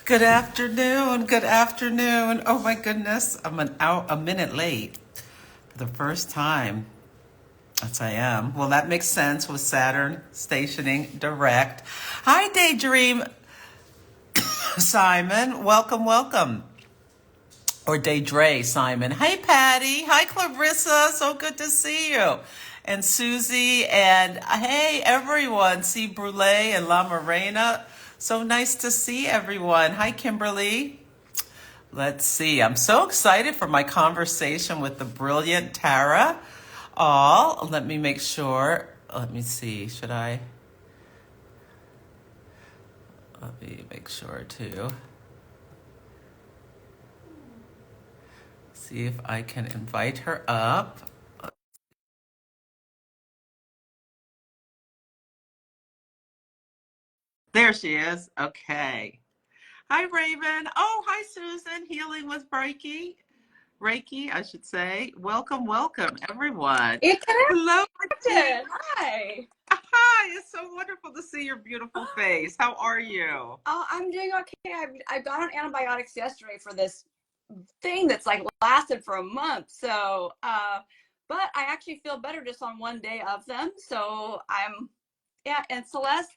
Good afternoon. Good afternoon. Oh my goodness, I'm a minute late for the first time. Yes, I am. Well, that makes sense with Saturn stationing direct. Hi, Daydream Simon. Welcome, welcome. Or Daydre Simon. Hey, Patty. Hi, Clarissa. So good to see you. And Susie. And hey, everyone. See Brule and La Morena. So nice to see everyone. Hi, Kimberly. Let's see. I'm so excited for my conversation with the brilliant Tara Aal. Let me make sure. Let me see. Let me make sure to see if I can invite her up. There she is. Okay. Hi, Raven. Oh, hi, Susan. Healing with Reiki. Reiki, I should say. Welcome, welcome, everyone. It Hello, Reiki. connected. Hi. Hi. It's so wonderful to see your beautiful face. How are you? Oh, I'm doing okay. I got on antibiotics yesterday for this thing that's like lasted for a month. So, but I actually feel better just on one day of them. So yeah. And Celeste,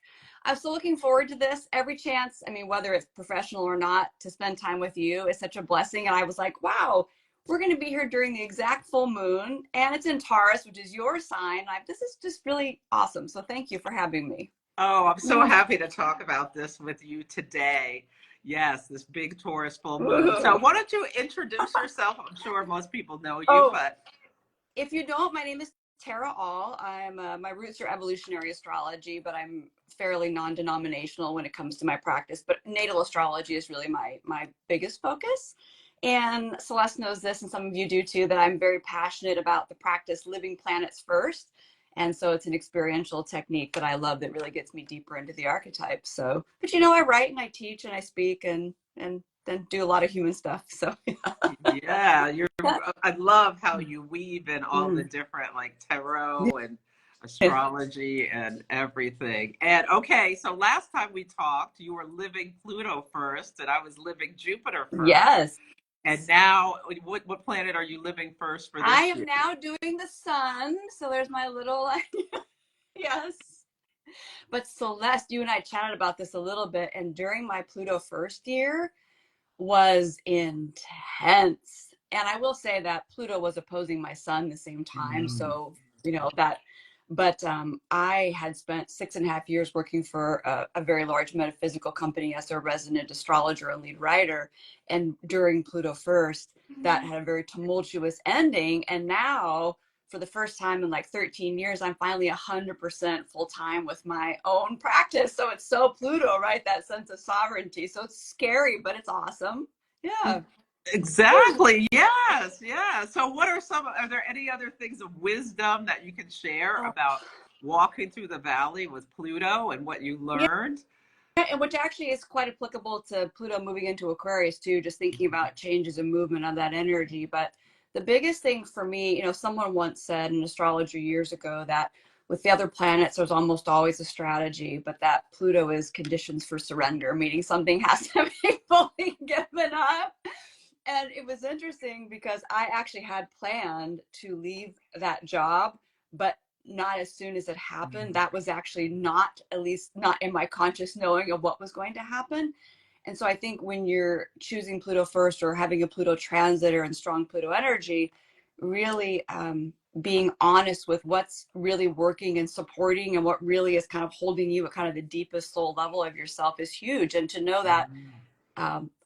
I'm so looking forward to this every chance. I mean, whether it's professional or not, to spend time with you is such a blessing. And I was like, wow, we're going to be here during the exact full moon, and it's in Taurus, which is your sign. This is just really awesome. So thank you for having me. Oh, I'm so happy to talk about this with you today. Yes, this big Taurus full moon. So, Ooh. why don't you introduce yourself? I'm sure most people know you, Oh, but if you don't, my name is Tara Aal. My roots are evolutionary astrology, but I'm fairly non-denominational when it comes to my practice. But natal astrology is really my biggest focus. And Celeste knows this, and some of you do too, that I'm very passionate about the practice living planets first. And so it's an experiential technique that I love that really gets me deeper into the archetypes. So, but I write and I teach and I speak and then do a lot of human stuff. So yeah, I love how you weave in all the mm. different like tarot and astrology and everything. And okay, so last time we talked, you were living Pluto first, and I was living Jupiter first. Yes. And now, what planet are you living first for I this am year? now doing the sun. So there's my little, yes. But Celeste, you and I chatted about this a little bit. And during my Pluto first year was intense. And I will say that Pluto was opposing my sun the same time. Mm. So, that, but I had spent 6.5 years working for a very large metaphysical company as a resident astrologer and lead writer. And during Pluto first, that had a very tumultuous ending. And now, for the first time in like 13 years, I'm finally 100% full time with my own practice. So it's so Pluto, right? That sense of sovereignty. So it's scary, but it's awesome. Yeah. Exactly. Yes. Yeah. So, are there any other things of wisdom that you can share Oh, about walking through the valley with Pluto and what you yeah. learned? And which actually is quite applicable to Pluto moving into Aquarius too, just thinking about changes and movement of that energy. But the biggest thing for me, someone once said in astrology years ago that with the other planets, there's almost always a strategy, but that Pluto is conditions for surrender, meaning something has to be fully given up. And it was interesting because I actually had planned to leave that job, but not as soon as it happened. That was actually not, at least not in my conscious knowing of what was going to happen. And so I think when you're choosing Pluto first or having a Pluto transit or in strong Pluto energy, really being honest with what's really working and supporting and what really is kind of holding you at kind of the deepest soul level of yourself is huge. And to know that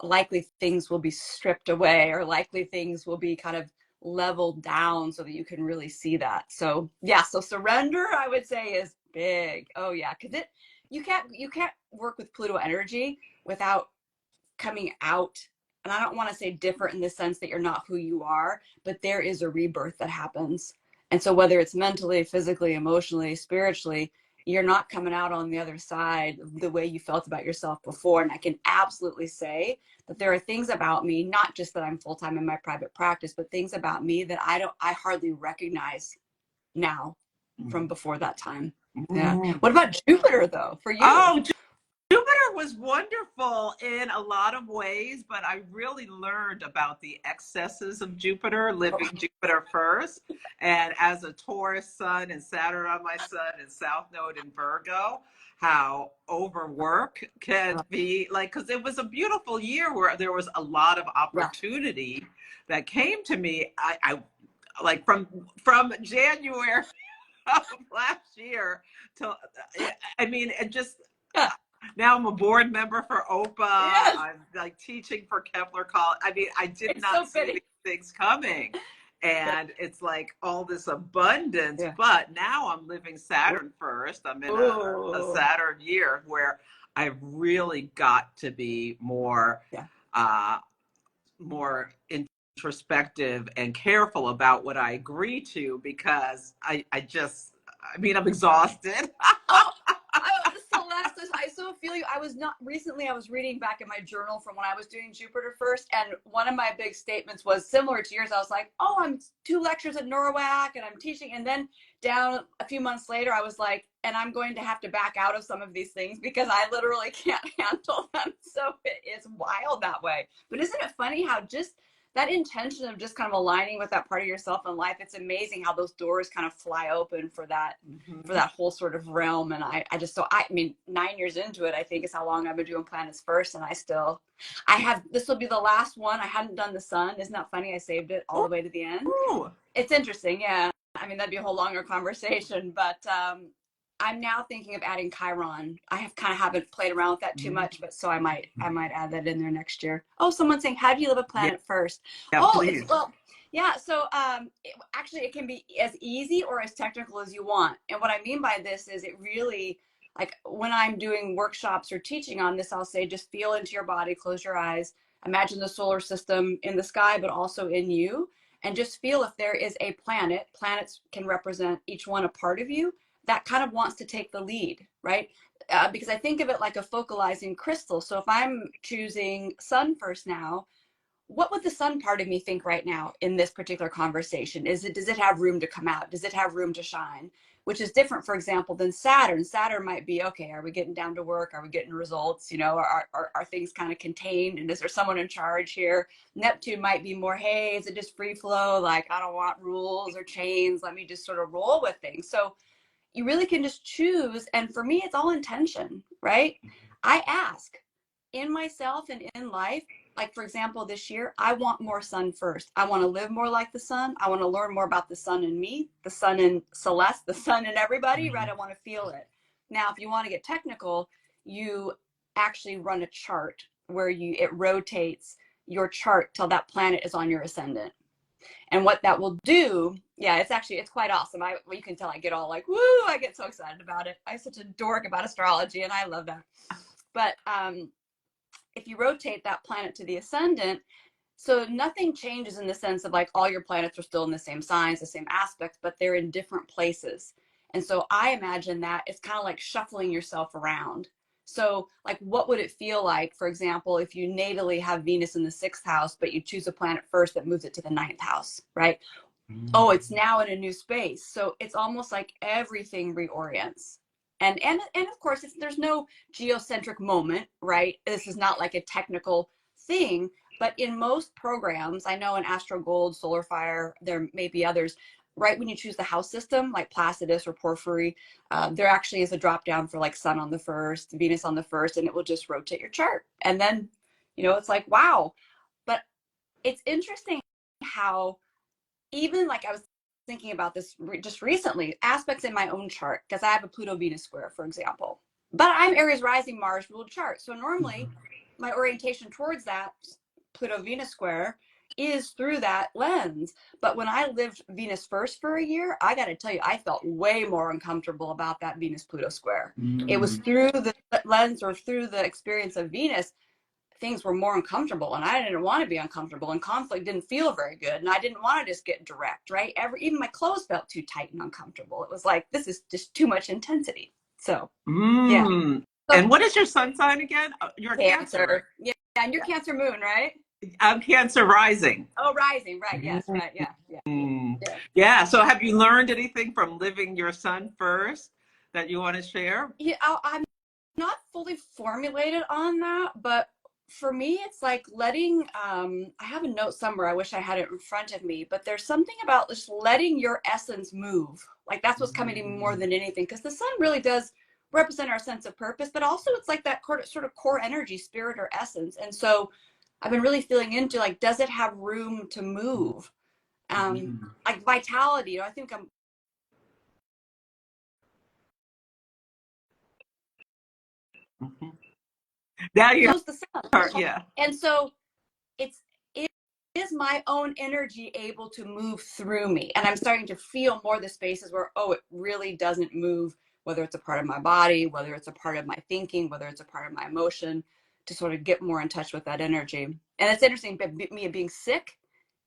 likely things will be stripped away or likely things will be kind of leveled down so that you can really see that. So yeah, so surrender I would say is big. Oh yeah, because you can't work with Pluto energy without coming out. And I don't want to say different in the sense that you're not who you are, but there is a rebirth that happens. And so whether it's mentally, physically, emotionally, spiritually, you're not coming out on the other side the way you felt about yourself before. And I can absolutely say that there are things about me, not just that I'm full-time in my private practice, but things about me that I hardly recognize now from before that time. Yeah. Mm. What about Jupiter though, for you? Oh, Jupiter was wonderful in a lot of ways, but I really learned about the excesses of Jupiter, living Jupiter first. And as a Taurus sun and Saturn on my sun and South Node in Virgo, how overwork can be like, because it was a beautiful year where there was a lot of Yeah. opportunity that came to me. I like from January of last year to, I mean, it just, Yeah. now I'm a board member for OPA. Yes. I'm like teaching for Kepler College. I mean, I did It's not so see fitting. these things coming. And it's like all this abundance, Yeah. but now I'm living Saturn first. I'm in a Saturn year where I've really got to be more, Yeah. more introspective and careful about what I agree to, because I mean, I'm exhausted. Celeste, I so feel you. I was reading back in my journal from when I was doing Jupiter first, and one of my big statements was similar to yours. I was like, oh, I'm 2 lectures at Norwalk and I'm teaching. And then down a few months later, I was like, and I'm going to have to back out of some of these things because I literally can't handle them. So it is wild that way. But isn't it funny how just that intention of just kind of aligning with that part of yourself in life, it's amazing how those doors kind of fly open for that, for that whole sort of realm. And I mean, 9 years into it, I think is how long I've been doing planets first. And this will be the last one. I hadn't done the sun. Isn't that funny? I saved it all the way to the end. Ooh. It's interesting. Yeah. I mean, that'd be a whole longer conversation, but, I'm now thinking of adding Chiron. I haven't played around with that too much, but so I might add that in there next year. Oh, someone's saying, how do you live a planet first? Yeah, please. Yeah. So actually, it can be as easy or as technical as you want. And what I mean by this is it really, like when I'm doing workshops or teaching on this, I'll say, just feel into your body, close your eyes, imagine the solar system in the sky, but also in you. And just feel if there is a planet, planets can represent each one a part of you that kind of wants to take the lead, right? Because I think of it like a focalizing crystal. So if I'm choosing sun first now, what would the sun part of me think right now in this particular conversation? Does it have room to come out? Does it have room to shine? Which is different, for example, than Saturn. Saturn might be, okay, are we getting down to work? Are we getting results? You know, are things kind of contained? And is there someone in charge here? Neptune might be more, hey, is it just free flow? Like, I don't want rules or chains. Let me just sort of roll with things. So you really can just choose. And for me, it's all intention, right? I ask in myself and in life, like for example, this year, I want more sun first. I want to live more like the sun. I want to learn more about the sun in me, the sun in Celeste, the sun in everybody, right? I want to feel it. Now, if you want to get technical, you actually run a chart where it rotates your chart till that planet is on your ascendant. And what that will do, yeah, it's quite awesome. You can tell I get all like, woo, I get so excited about it. I'm such a dork about astrology and I love that. But if you rotate that planet to the ascendant, so nothing changes in the sense of like all your planets are still in the same signs, the same aspects, but they're in different places. And so I imagine that it's kind of like shuffling yourself around. So like, what would it feel like, for example, if you natally have Venus in the 6th house, but you choose a planet first that moves it to the 9th house, right? Oh, it's now in a new space. So it's almost like everything reorients. And of course, there's no geocentric moment, right? This is not like a technical thing, but in most programs, I know in Astro Gold, Solar Fire, there may be others, right? When you choose the house system, like Placidus or Porphyry, there actually is a drop down for like Sun on the 1st, Venus on the 1st, and it will just rotate your chart. And then, it's like, wow. But it's interesting how even like I was thinking about this just recently, aspects in my own chart, because I have a Pluto Venus square, for example. But I'm Aries rising Mars ruled chart. So normally my orientation towards that Pluto Venus square is through that lens. But when I lived Venus first for a year, I got to tell you, I felt way more uncomfortable about that Venus Pluto square. It was through the lens or through the experience of Venus, things were more uncomfortable, and I didn't want to be uncomfortable, and conflict didn't feel very good, and I didn't want to just get direct, right? Even my clothes felt too tight and uncomfortable. It was like, this is just too much intensity. So yeah. And what is your sun sign again? You're Cancer. Yeah, and you're Cancer moon, right? I'm Cancer rising. Oh, rising, right? Yes, right. Yeah. So have you learned anything from living your sun first that you want to share? Yeah, I'm not fully formulated on that, but for me, it's like letting, I have a note somewhere. I wish I had it in front of me, but there's something about just letting your essence move. Like that's what's coming to me more than anything, because the sun really does represent our sense of purpose, but also it's like that sort of core energy, spirit, or essence. And so I've been really feeling into like, does it have room to move? Like vitality, I think I'm Now you close the sun. are, yeah. And so it's it is my own energy able to move through me, and I'm starting to feel more the spaces where, oh, it really doesn't move, whether it's a part of my body, whether it's a part of my thinking, whether it's a part of my emotion, to sort of get more in touch with that energy. And it's interesting, but me being sick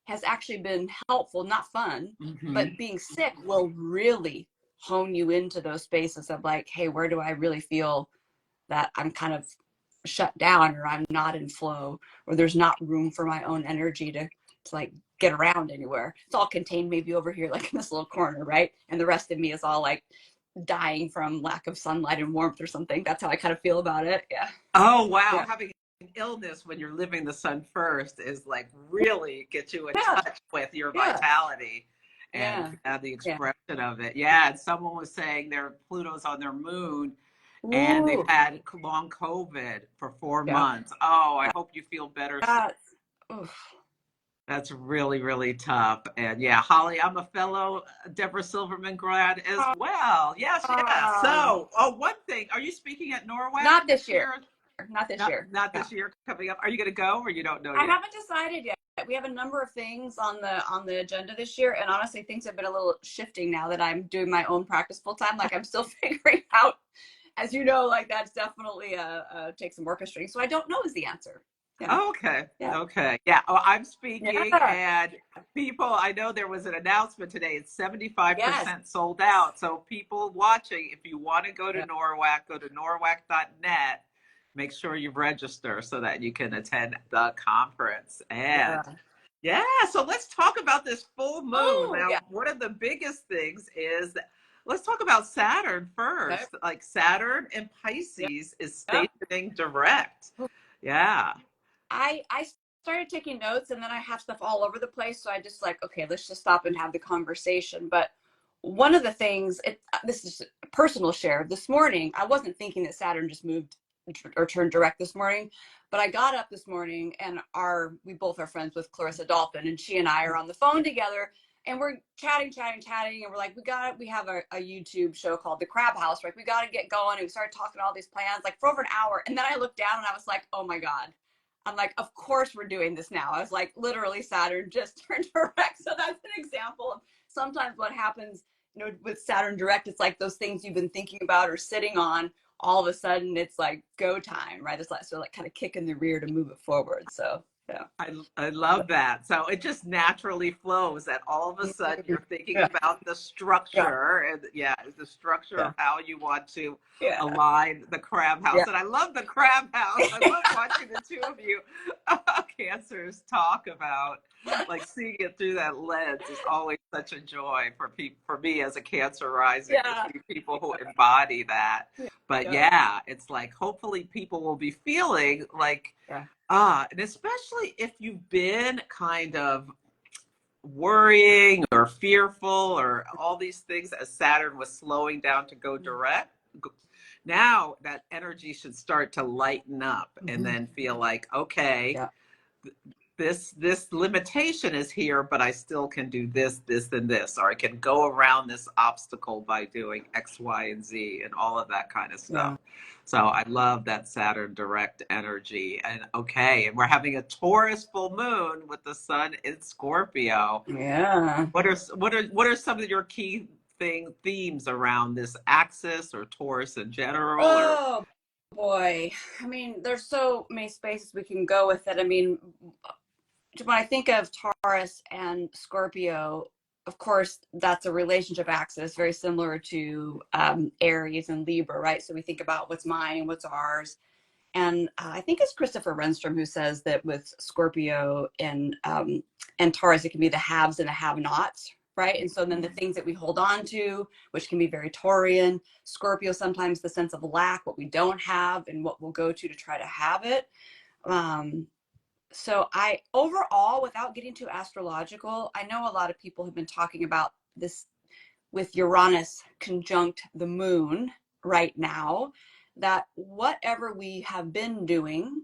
has actually been helpful, not fun, but being sick will really hone you into those spaces of like, hey, where do I really feel that I'm kind of shut down, or I'm not in flow, or there's not room for my own energy to like get around anywhere. It's all contained maybe over here, like in this little corner, right? And the rest of me is all like dying from lack of sunlight and warmth or something. That's how I kind of feel about it. Yeah. Oh, wow. Yeah. Having an illness when you're living the sun first is like really get you in Yeah. touch with your Yeah. vitality and Yeah. the Yeah. expression of it. Yeah. And someone was saying their Pluto's on their moon and they've Ooh. had long COVID for 4 Yeah. months. Oh, I hope you feel better soon. That's, oof. That's really, really tough. And yeah, Holly, I'm a fellow Deborah Silverman grad as well. Yes, yes. Um, So, oh, one thing, are you speaking at NORWAC not this this year. year? Not this Not year. not Yeah. this year coming up. Are you going to go or you don't know I yet? haven't decided yet. We have a number of things on the agenda this year, and honestly, things have been a little shifting now that I'm doing my own practice full time. Like I'm still figuring out, as you know, like that's definitely takes some orchestrating. So I don't know is the answer. Yeah, Oh, okay. yeah, Okay. Yeah. Oh, I'm speaking yeah, and people, I know there was an announcement today. It's yes, 75% sold out. So people watching, if you want to go to yeah, NORWAC, go to norwac.net. Make sure you register so that you can attend the conference. And yeah. yeah, so let's talk about this full moon. Oh, yeah. Now, one of the biggest things is that let's talk about Saturn Okay. first. Like Saturn in Yeah, Pisces is yeah. stationing direct. Yeah. I started taking notes, and then I have stuff all over the place. So I just like, okay, let's just stop and have the conversation. But one of the things, this is a personal share. This morning, I wasn't thinking that Saturn just moved or turned direct this morning, but I got up this morning, and we both are friends with Clarissa Dolphin, and she and I are on the phone together, and we're chatting, and we're like, we have a YouTube show called The Crab House, right? We got to get going, and we started talking all these plans like for over an hour, and then I looked down and I was like, oh my god. I'm like, of course we're doing this now. I was like, literally Saturn just turned direct. So that's an example of sometimes what happens, with Saturn direct. It's like those things you've been thinking about or sitting on, all of a sudden it's like go time, right? It's like, so like kind of kick in the rear to move it forward. So yeah. I love that. So it just naturally flows that all of a sudden you're thinking Yeah. about the Yeah. structure and yeah, the structure Yeah. of how you want to Yeah. align the crab house. Yeah. And I love the crab house. I love watching the two of you cancers talk about like seeing it through that lens is always such a joy for people, for me as a cancer rising to Yeah. see people who embody that. But Yeah. yeah, it's like hopefully people will be feeling like Yeah. and especially if you've been kind of worrying or fearful or all these things as Saturn was slowing down to go direct, now that energy should start to lighten up and then feel like, okay, Yeah. this limitation is here, but I still can do this, this, and this, or I can go around this obstacle by doing X, Y, and Z, and all of that kind of stuff. Yeah. So I love that Saturn direct energy. And okay, and we're having a Taurus full moon with the sun in Scorpio. Yeah. What are some of your key themes around this axis or Taurus in general? Or Oh boy. I mean, there's so many spaces we can go with it. I mean, when I think of Taurus and Scorpio, of course, that's a relationship axis, very similar to Aries and Libra, right? So we think about what's mine and what's ours. And I think it's Christopher Renstrom who says that with Scorpio and Taurus, it can be the haves and the have-nots, right? And so then the things that we hold on to, which can be very Taurian, Scorpio, sometimes the sense of lack, what we don't have and what we'll go to try to have it. So I overall, without getting too astrological, I know a lot of people have been talking about this with Uranus conjunct the moon right now, that whatever we have been doing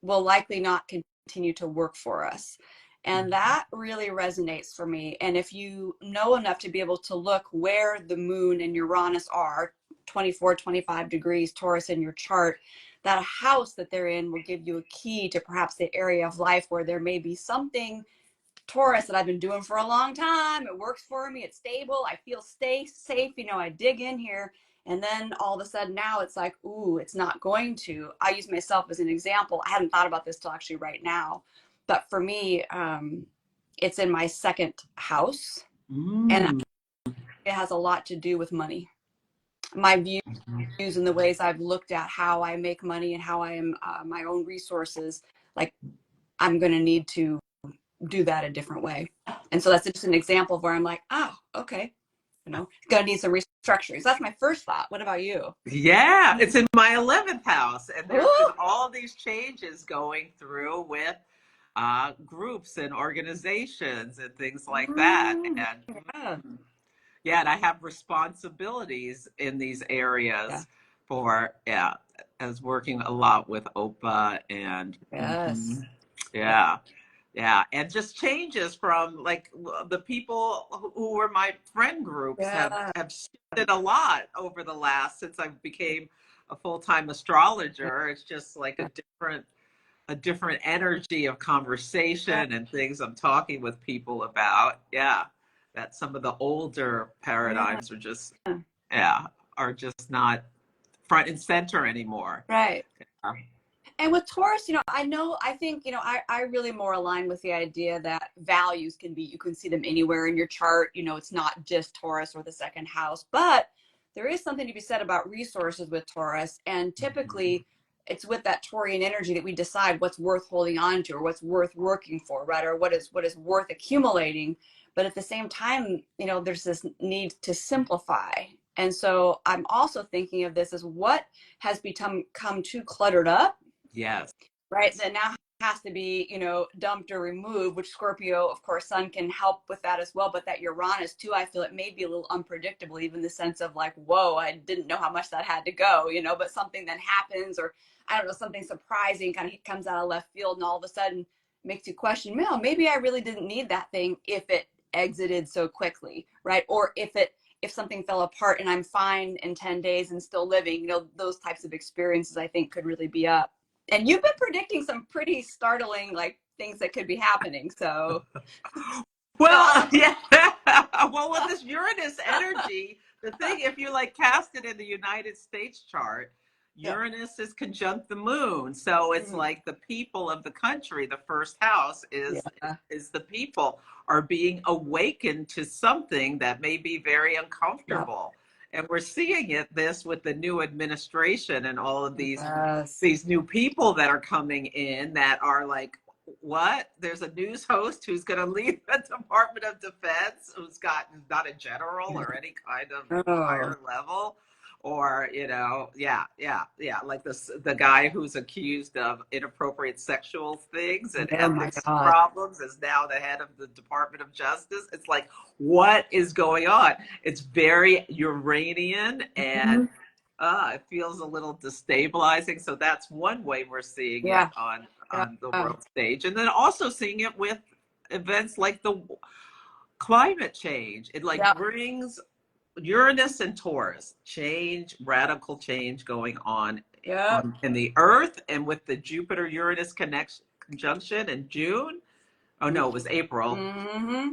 will likely not continue to work for us. And that really resonates for me. And if you know enough to be able to look where the moon and Uranus are, 24, 25 degrees Taurus in your chart, that a house that they're in will give you a key to perhaps the area of life where there may be something Taurus that I've been doing for a long time. It works for me. It's stable. I feel safe. You know, I dig in here. And then all of a sudden now it's like, ooh, it's not going to. I use myself as an example. I hadn't thought about this till actually right now. But for me, it's in my second house. And it has a lot to do with money. My views and the ways I've looked at how I make money and how I am my own resources. Like, I'm going to need to do that a different way. And so that's just an example of where I'm like, oh, okay, you know, gonna need some restructuring. So that's my first thought. What about you? Yeah, it's in my 11th house, and there's been all these changes going through with groups and organizations and things like that. And yeah, and I have responsibilities in these areas for as working a lot with OPA and yeah. Yeah, and just changes from like the people who were my friend groups have shifted a lot over the last since I became a full-time astrologer. It's just like a different energy of conversation and things I'm talking with people about. Yeah, that some of the older paradigms are just not front and center anymore. Right. And with Taurus, you know, I think, you know, I really more align with the idea that values can be, you can see them anywhere in your chart. You know, it's not just Taurus or the second house, but there is something to be said about resources with Taurus. And typically it's with that Taurian energy that we decide what's worth holding on to or what's worth working for, right? Or what is worth accumulating. But at the same time, you know, there's this need to simplify. And so I'm also thinking of this as what has become too cluttered up. Yes. Right. That now has to be, you know, dumped or removed, which Scorpio, of course, Sun can help with that as well. But that Uranus too, I feel it may be a little unpredictable, even the sense of like, whoa, I didn't know how much that had to go, you know, but something that happens or I don't know, something surprising kind of comes out of left field and all of a sudden makes you question, no, maybe I really didn't need that thing if it exited so quickly. Right. Or if something fell apart and I'm fine in 10 days and still living, you know, those types of experiences I think could really be up. And you've been predicting some pretty startling like things that could be happening. So, well, yeah. Well, with this Uranus energy, the thing, if you like cast it in the United States chart, Uranus is conjunct the moon. So it's like the people of the country, the first house is the people are being awakened to something that may be very uncomfortable. And we're seeing this with the new administration and all of these new people that are coming in that are like, what? There's a news host who's going to lead the Department of Defense, who's not a general or any kind of higher level. Or, you know, like the guy who's accused of inappropriate sexual things and ethics problems is now the head of the Department of Justice. It's like, what is going on? It's very Uranian and it feels a little destabilizing. So that's one way we're seeing it on the world stage. And then also seeing it with events like the climate change. It like brings Uranus and Taurus, radical change going on in the Earth, and with the Jupiter-Uranus conjunction in June. Oh no, it was April.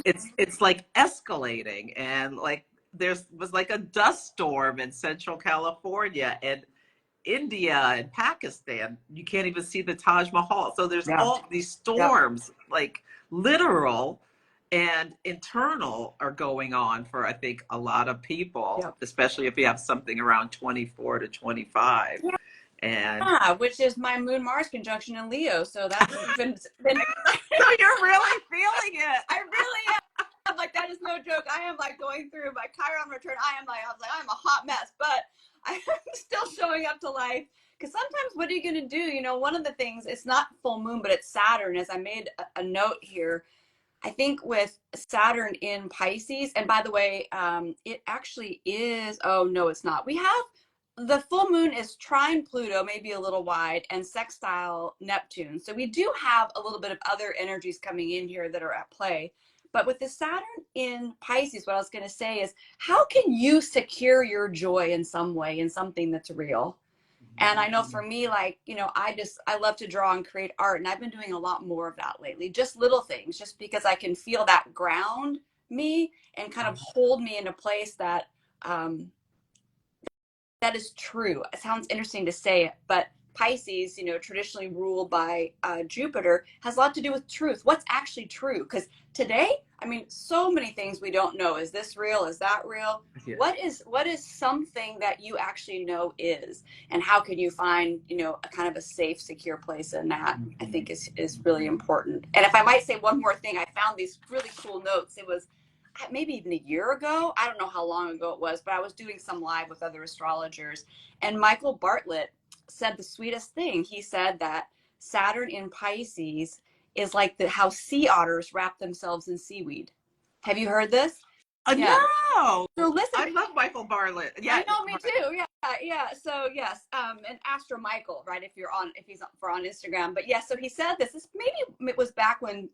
It's like escalating, and like was like a dust storm in Central California and India and Pakistan. You can't even see the Taj Mahal. So there's all these storms, like literal and internal, are going on for, I think, a lot of people, especially if you have something around 24 to 25. And which is my Moon Mars conjunction in Leo. So that's been so you're really feeling it. I really am. I'm like, that is no joke. I am like going through my Chiron return. I was like, I'm a hot mess, but I'm still showing up to life. Because sometimes what are you going to do? You know, one of the things, it's not full moon, but it's Saturn. As I made a note here, I think with Saturn in Pisces, and by the way, it actually is, oh, no, it's not. We have the full moon is trine Pluto, maybe a little wide, and sextile Neptune. So we do have a little bit of other energies coming in here that are at play. But with the Saturn in Pisces, what I was going to say is, how can you secure your joy in some way, in something that's real? And I know for me, like, you know, I love to draw and create art. And I've been doing a lot more of that lately, just little things, just because I can feel that ground me and kind of hold me in a place that, that is true. It sounds interesting to say it, but Pisces, you know, traditionally ruled by Jupiter, has a lot to do with truth. What's actually true? Because today, I mean, so many things we don't know. Is this real? Is that real? Yeah. What is something that you actually know is, and how can you find, you know, a kind of a safe, secure place in that? I think is really important. And if I might say one more thing, I found these really cool notes. It was maybe even a year ago. I don't know how long ago it was, but I was doing some live with other astrologers, and Michael Bartlett said the sweetest thing. He said that Saturn in Pisces is like how sea otters wrap themselves in seaweed. Have you heard this? Yeah. No. So listen, I love Michael Bartlett. Yeah, I know, me too. Yeah. So yes, and Astro Michael, right? If he's on Instagram, but yeah. So he said this. Maybe it was back when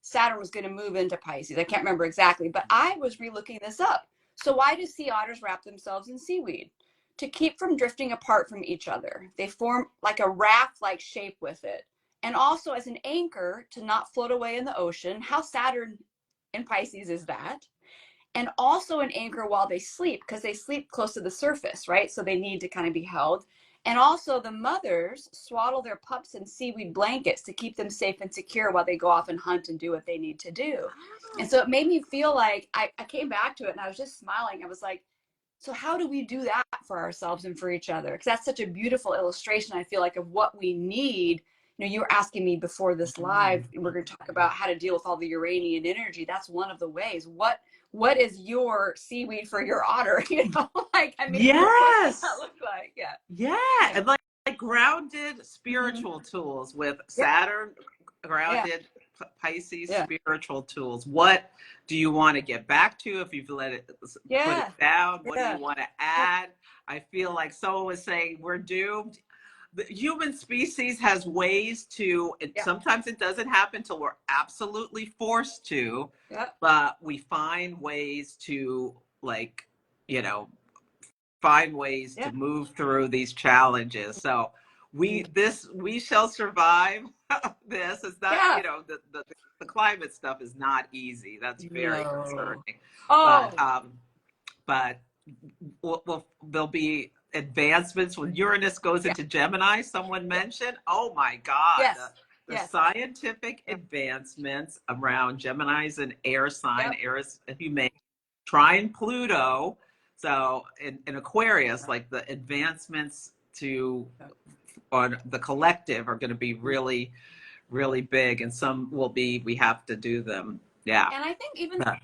Saturn was going to move into Pisces. I can't remember exactly, but I was relooking this up. So why do sea otters wrap themselves in seaweed? To keep from drifting apart from each other. They form like a raft-like shape with it. And also as an anchor to not float away in the ocean. How Saturn in Pisces is that? And also an anchor while they sleep, because they sleep close to the surface, right? So they need to kind of be held. And also the mothers swaddle their pups in seaweed blankets to keep them safe and secure while they go off and hunt and do what they need to do. And so it made me feel like I came back to it and I was just smiling. I was like, so how do we do that for ourselves and for each other? Because that's such a beautiful illustration, I feel like, of what we need. You know, you were asking me before this live, we're going to talk about how to deal with all the Uranian energy. That's one of the ways. What is your seaweed for your otter? You know, like, I mean, yes. What does that look like? Yeah. And like grounded spiritual tools with Saturn, grounded Pisces spiritual tools. What do you want to get back to if you've let it put it down? What do you want to add? I feel like someone was saying we're doomed. The human species has ways to, sometimes it doesn't happen till we're absolutely forced to, but we find ways to, like, you know, find ways to move through these challenges. So we shall survive this. It's not, you know, the climate stuff is not easy. That's very concerning. But there'll be advancements when Uranus goes into Gemini. Someone mentioned, oh my God, the scientific advancements around Gemini's an air sign, Aries and Humane, trine Pluto. So in Aquarius, like the advancements on the collective are going to be really, really big, and some will be, we have to do them. Yeah. And I think even the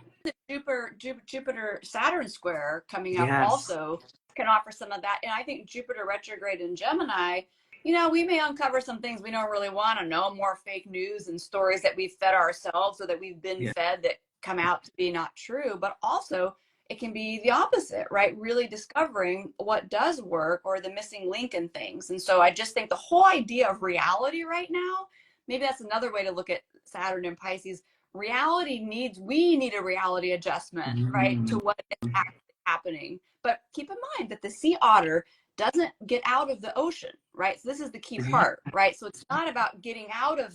Jupiter Saturn square coming up also can offer some of that. And I think Jupiter retrograde in Gemini, you know, we may uncover some things we don't really want to know, more fake news and stories that we've fed ourselves or that we've been fed that come out to be not true. But also it can be the opposite, right? Really discovering what does work or the missing link in things. And so I just think the whole idea of reality right now, maybe that's another way to look at Saturn and Pisces. We need a reality adjustment, right, to what is actually happening. But keep in mind that the sea otter doesn't get out of the ocean, right? So this is the key part, right? So it's not about getting out of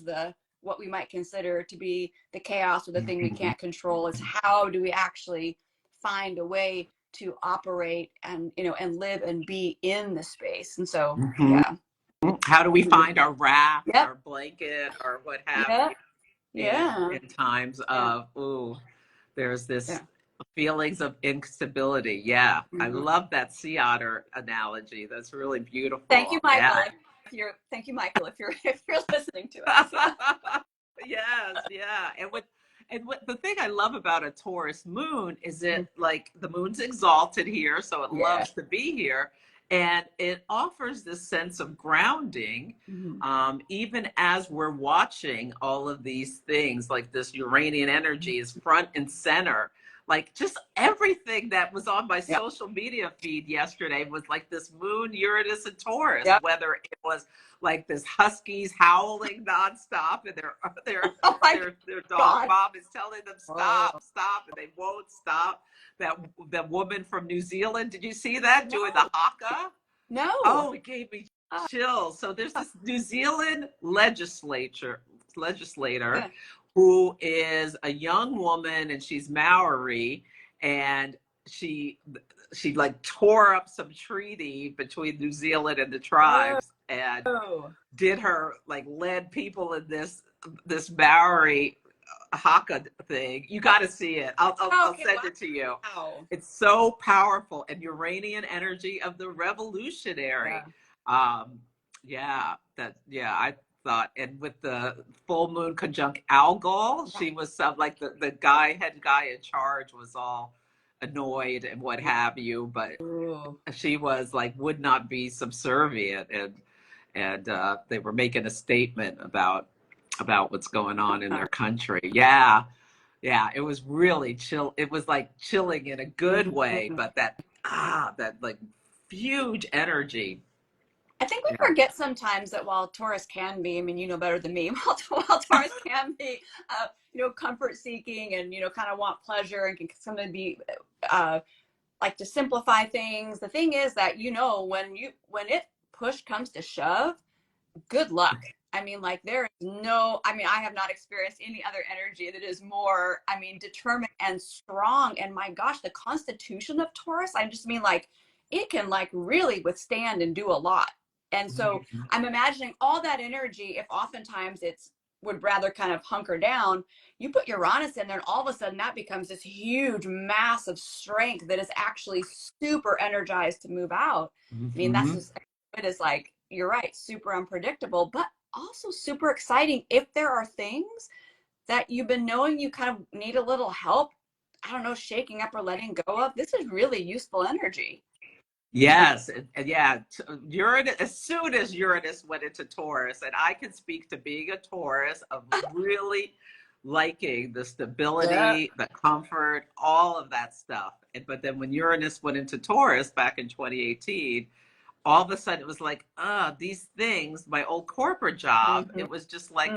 what we might consider to be the chaos or the thing we can't control. It's how do we actually find a way to operate and, you know, and live and be in the space. And so, how do we find our raft, our blanket, or what have you? In times of, there's this feelings of instability. I love that sea otter analogy. That's really beautiful. Thank you, Michael. Thank you, Michael, if you're listening to us. Yes. And And what the thing I love about a Taurus moon is it like the moon's exalted here, so it Yeah. loves to be here. And it offers this sense of grounding, Mhm. even as we're watching all of these things, like this Uranian energy is front and center. Like just everything that was on my Yep. social media feed yesterday was like this moon, Uranus, and Taurus, Yep. whether it was like this huskies howling nonstop and Oh my their dog God. mom is telling them Oh, stop, stop, and they won't stop. That woman from New Zealand, did you see that doing the no, haka? no. Oh, it gave me Uh, chills. So there's uh, this New Zealand legislator yeah. who is a young woman and she's Maori, and she she like tore up some treaty between New Zealand and the tribes and Oh, did her like led people in this Maori haka thing. You got to see it. I'll okay. send it to you. Wow. It's so powerful and Uranian energy of the Yeah. revolutionary. Yeah, I thought, and with the full moon conjunct Algol, she was some like the head guy in charge was all annoyed and what have you, but Ooh. she was like would not be subservient, and they were making a statement about what's going on in their country. Yeah, yeah, it was really chill. It was like chilling in a good way, Mhm. but that like huge energy. I think we Yeah. forget sometimes that while Taurus can be, I mean, you know better than me, while Taurus can be, comfort seeking and, kind of want pleasure and can sometimes be, uh, like to simplify things. The thing is that, when it push comes to shove, good luck. I mean, like there is no, I mean, I have not experienced any other energy that is more, I mean, determined and strong. And my gosh, the constitution of Taurus, I just mean like it can like really withstand and do a lot. And so I'm imagining all that energy, if oftentimes it's would rather kind of hunker down, you put Uranus in there and all of a sudden that becomes this huge mass of strength that is actually super energized to move out. I mean, that's Mm-hmm. just it is like you're right, super unpredictable, but also super exciting if there are things that you've been knowing you kind of need a little help, I don't know, shaking up or letting go of. This is really useful energy. Yes, and yeah, Uranus. As soon as Uranus went into Taurus, and I can speak to being a Taurus of really liking the Yeah. stability, the comfort, all of that stuff. But then when Uranus went into Taurus back in 2018, all of a sudden it was like, these things, my old corporate job, Mm-hmm. it was just like,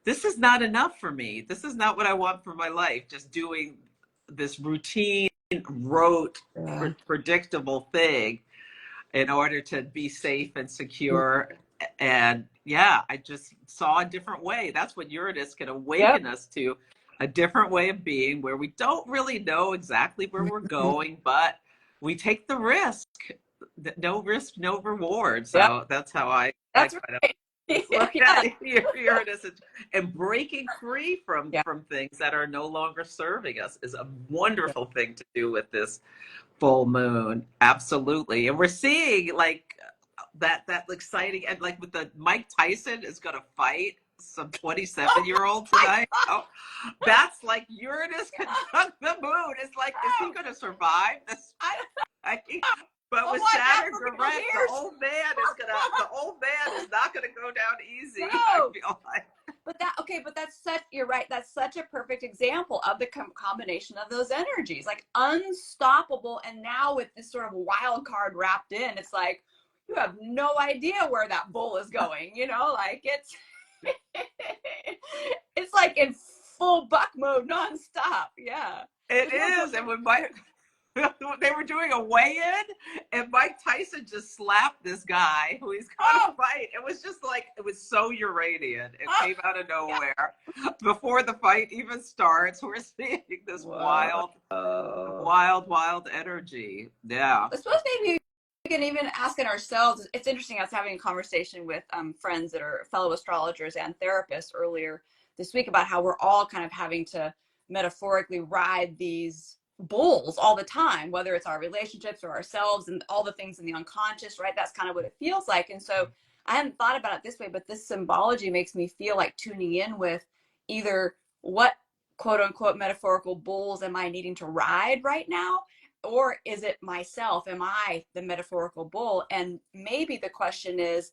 this is not enough for me. This is not what I want for my life. Just doing this routine, rote, Yeah. predictable thing in order to be safe and secure. And yeah, I just saw a different way. That's what Uranus can Yep. awaken us to, a different way of being where we don't really know exactly where we're going, but we take the risk. No risk, no reward. Yep. So that's how I That's try to right. look Yeah. at Uranus, and breaking free Yeah. from things that are no longer serving us is a wonderful thing to do with this full moon. Absolutely. And we're seeing like that exciting, and like with the Mike Tyson is going to fight some 27-year-old tonight. Oh, that's like Uranus conjunct the moon. It's like, is he going to survive this I, fight? But oh with my God, Saturn for real, direct, here's the old man is not gonna go down easy. I no. feel like. But that's such, you're right. That's such a perfect example of the combination of those energies, like unstoppable. And now with this sort of wild card wrapped in, it's like, you have no idea where that bull is going, like it's like in full buck mode nonstop. Yeah. It There's no is, and when Mike, they were doing a weigh-in, and Mike Tyson just slapped this guy who he's gonna oh, fight. It was just like it was so Uranian. It oh came out of yeah. nowhere. Before the fight even starts, we're seeing this Whoa. wild energy. Yeah. I suppose maybe we can even ask it ourselves. It's interesting. I was having a conversation with friends that are fellow astrologers and therapists earlier this week about how we're all kind of having to metaphorically ride these bulls all the time, whether it's our relationships or ourselves and all the things in the unconscious, right? That's kind of what it feels like. And so I hadn't thought about it this way, but this symbology makes me feel like tuning in with either what quote unquote metaphorical bulls am I needing to ride right now? Or is it myself? Am I the metaphorical bull? And maybe the question is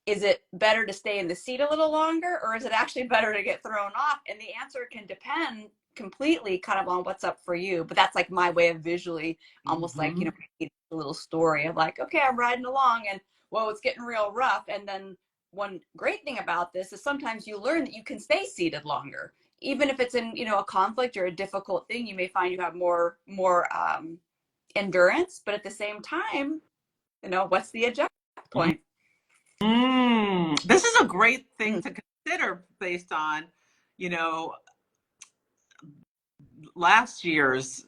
it better to stay in the seat a little longer, or is it actually better to get thrown off? And the answer can depend completely kind of on what's up for you. But that's like my way of visually, almost like, you know, a little story of like, okay, I'm riding along and whoa, it's getting real rough. And then one great thing about this is sometimes you learn that you can stay seated longer. Even if it's in, you know, a conflict or a difficult thing, you may find you have more endurance, but at the same time, you know, what's the adjustment point? This is a great thing to consider based on, you know, last year's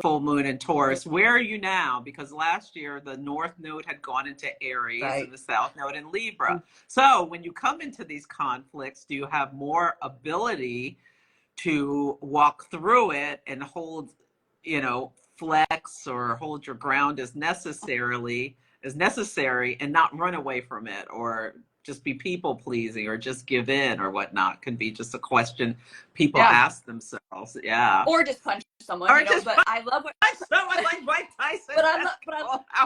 full moon in Taurus. Where are you now? Because last year the North Node had gone into Aries and the South Node in Libra. So when you come into these conflicts, do you have more ability to walk through it and hold, you know, flex or hold your ground as necessary and not run away from it, or just be people pleasing, or just give in, or whatnot? Can be just a question people ask themselves. Yeah. Or just punch someone, or you know, just but I love what someone like Mike Tyson. but I love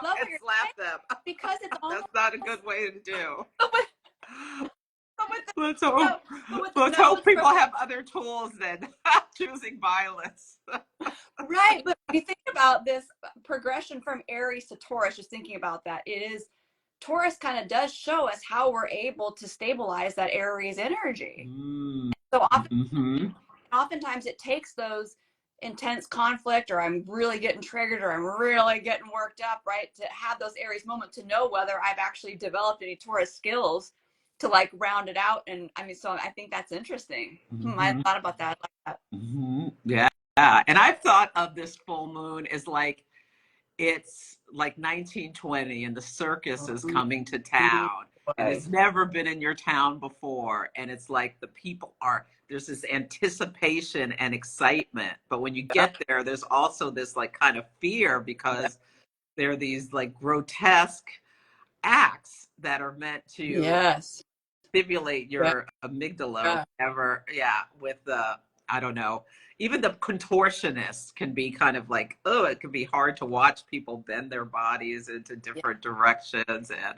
what you're slap them. because it's almost That's not a good way to do. Let's hope people have other tools than choosing violence. Right, but if you think about this progression from Aries to Taurus, just thinking about that, it is Taurus kind of does show us how we're able to stabilize that Aries energy. So oftentimes it takes those intense conflict, or I'm really getting triggered, or I'm really getting worked up, right, to have those Aries moments to know whether I've actually developed any Taurus skills to like round it out. And I mean, so I think that's interesting. I thought about that like that. Yeah. And I've thought of this full moon as like, it's like 1920 and the circus is coming to town, and it's never been in your town before, and it's like the people there's this anticipation and excitement, but when you get there, there's also this like kind of fear, because there are these like grotesque acts that are meant to stimulate your amygdala, whatever. With the, I don't know, even the contortionists can be kind of like, oh, it can be hard to watch people bend their bodies into different directions. And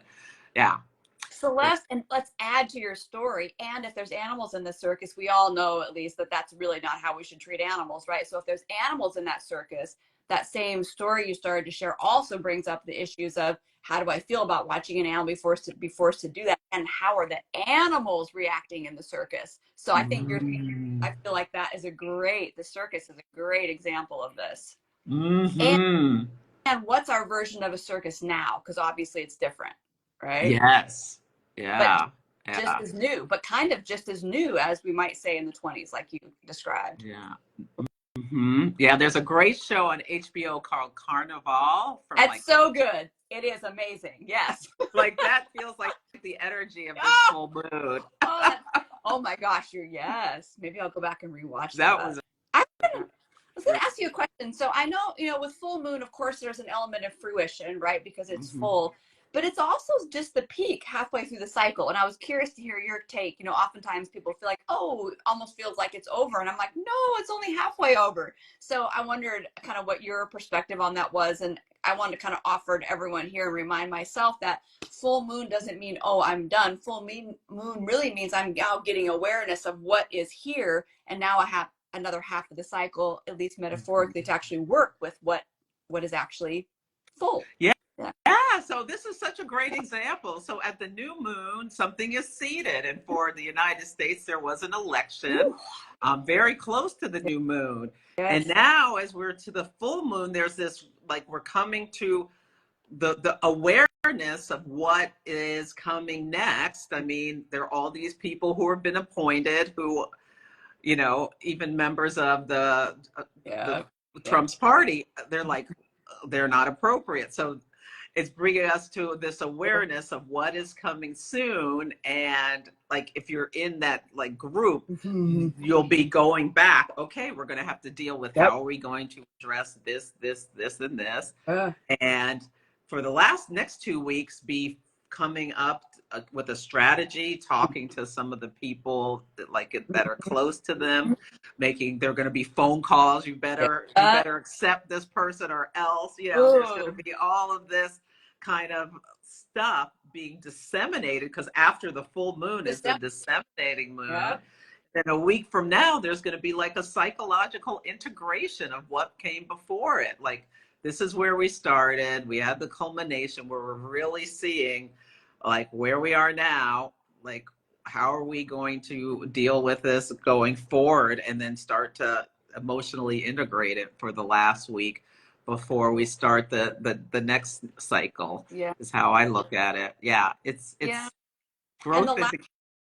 Celeste, and let's add to your story. And if there's animals in the circus, we all know at least that that's really not how we should treat animals, right? So if there's animals in that circus, that same story you started to share also brings up the issues of how do I feel about watching an animal be forced to do that, and how are the animals reacting in the circus? So I think I feel like the circus is a great example of this. And what's our version of a circus now? Because obviously it's different, right? Yes. Yeah. But just as new, but kind of just as new as we might say in the 20s, like you described. Yeah. Yeah, there's a great show on HBO called Carnival. That's so good. It is amazing. Yes. Like that feels like the energy of this full moon. Oh my gosh, yes. Maybe I'll go back and rewatch that. I was going to ask you a question. So I know, you know, with full moon, of course, there's an element of fruition, right? Because it's full. But it's also just the peak halfway through the cycle. And I was curious to hear your take. You know, oftentimes people feel like, oh, it almost feels like it's over. And I'm like, no, it's only halfway over. So I wondered kind of what your perspective on that was. And I wanted to kind of offer to everyone here and remind myself that full moon doesn't mean, oh, I'm done. Full moon really means I'm now getting awareness of what is here. And now I have another half of the cycle, at least metaphorically, to actually work with what is actually full. So this is such a great example. So at the new moon, something is seated. And for the United States, there was an election very close to the new moon. And now as we're to the full moon, there's this, like, we're coming to the awareness of what is coming next. I mean, there are all these people who have been appointed who, you know, even members of the Trump's party, they're like, they're not appropriate. So it's bringing us to this awareness of what is coming soon. And like, if you're in that like group, you'll be going back. Okay, we're going to have to deal with how are we going to address this, and this. And for the next 2 weeks, be coming up with a strategy, talking to some of the people that are close to them, making they're going to be phone calls. You better accept this person or else. There's going to be all of this kind of stuff being disseminated, because after the full moon is the disseminating moon. Yep. And a week from now, there's going to be like a psychological integration of what came before it. Like, this is where we started. We had the culmination where we're really seeing like where we are now, like how are we going to deal with this going forward, and then start to emotionally integrate it for the last week before we start the next cycle. Yeah. Is how I look at it. Yeah. It's growth and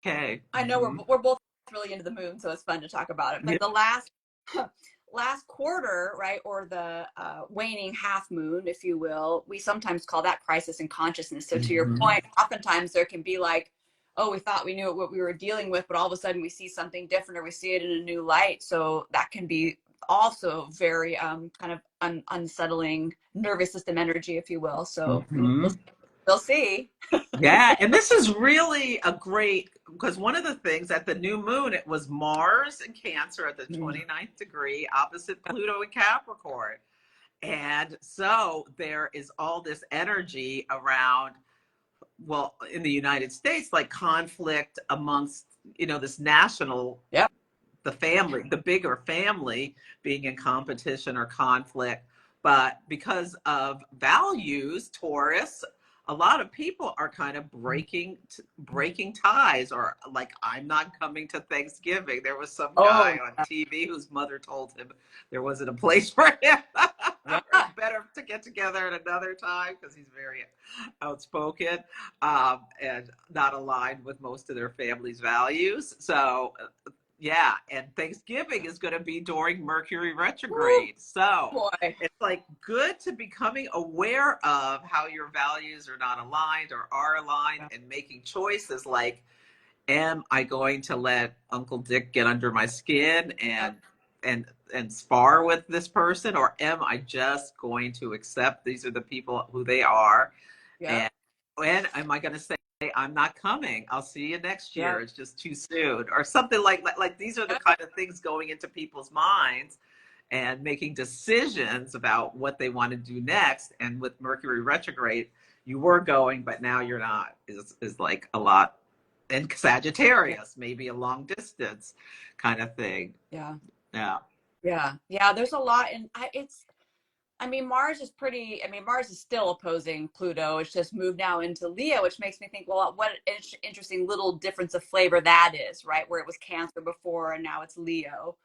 decay. I know we're both really into the moon, so it's fun to talk about it. But the last quarter, right, or the waning half moon, if you will, we sometimes call that crisis in consciousness. So to your point, oftentimes there can be like, oh, we thought we knew what we were dealing with, but all of a sudden we see something different, or we see it in a new light. So that can be also very kind of unsettling nervous system energy, if you will. So we'll see. Yeah, and this is really a great, because one of the things at the new moon, it was Mars in Cancer at the 29th degree, opposite Pluto in Capricorn. And so there is all this energy around, well, in the United States, like conflict amongst, this national, the family, the bigger family being in competition or conflict. But because of values, Taurus, a lot of people are kind of breaking ties, or like, I'm not coming to Thanksgiving. There was some guy on TV whose mother told him there wasn't a place for him. Better to get together at another time, because he's very outspoken and not aligned with most of their family's values. So yeah, and Thanksgiving is going to be during Mercury retrograde. So it's like good to be becoming aware of how your values are not aligned or are aligned, and making choices like, am I going to let Uncle Dick get under my skin and spar with this person, or am I just going to accept these are the people who they are? And when am I going to say, I'm not coming, I'll see you next year, it's just too soon, or something like these are the kind of things going into people's minds and making decisions about what they want to do next. And with Mercury retrograde, you were going, but now you're not, is like a lot. And Sagittarius, maybe a long distance kind of thing. Yeah. There's a lot, and Mars is still opposing Pluto. It's just moved now into Leo, which makes me think, well, what an interesting little difference of flavor that is, right? Where it was Cancer before, and now it's Leo.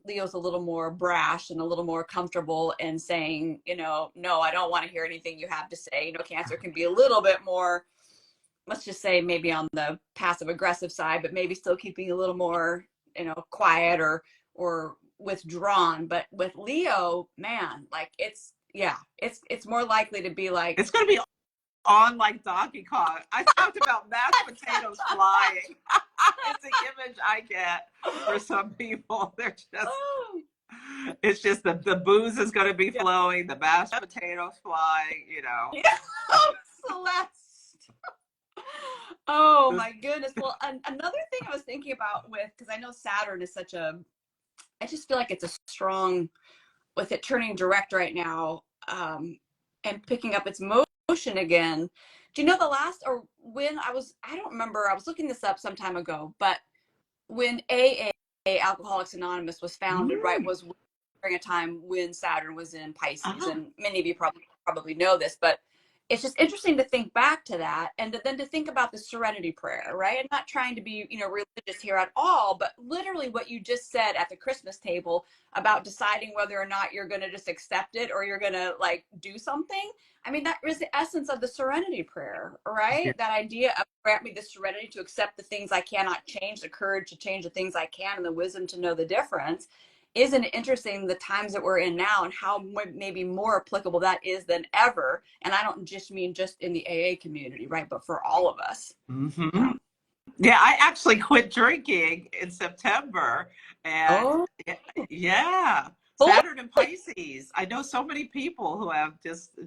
Leo's a little more brash and a little more comfortable in saying, no, I don't want to hear anything you have to say. Cancer can be a little bit more, let's just say, maybe on the passive aggressive side, but maybe still keeping a little more, quiet or withdrawn. But with Leo, man, like it's more likely to be like, it's going to be on like Donkey Kong. I talked about mashed potatoes flying. It's the image I get for some people. They're just, it's just the booze is going to be flowing, the mashed potatoes flying, Celeste. Oh my goodness. Well, another thing I was thinking about because I know Saturn is I just feel like it's a strong, with it turning direct right now, and picking up its motion again. Do you know I don't remember, I was looking this up some time ago, but when AA, Alcoholics Anonymous, was founded, right, was during a time when Saturn was in Pisces, and many of you probably know this, but it's just interesting to think back to that, and then to think about the serenity prayer, right? I'm not trying to be, religious here at all, but literally what you just said at the Christmas table about deciding whether or not you're going to just accept it or you're going to like do something. That is the essence of the serenity prayer, right? Yeah. That idea of grant me the serenity to accept the things I cannot change, the courage to change the things I can, and the wisdom to know the difference. Isn't it interesting the times that we're in now and how maybe more applicable that is than ever? And I don't just mean just in the AA community, right? But for all of us. Mm-hmm. Yeah, I actually quit drinking in September. And Saturn and Pisces. I know so many people who have just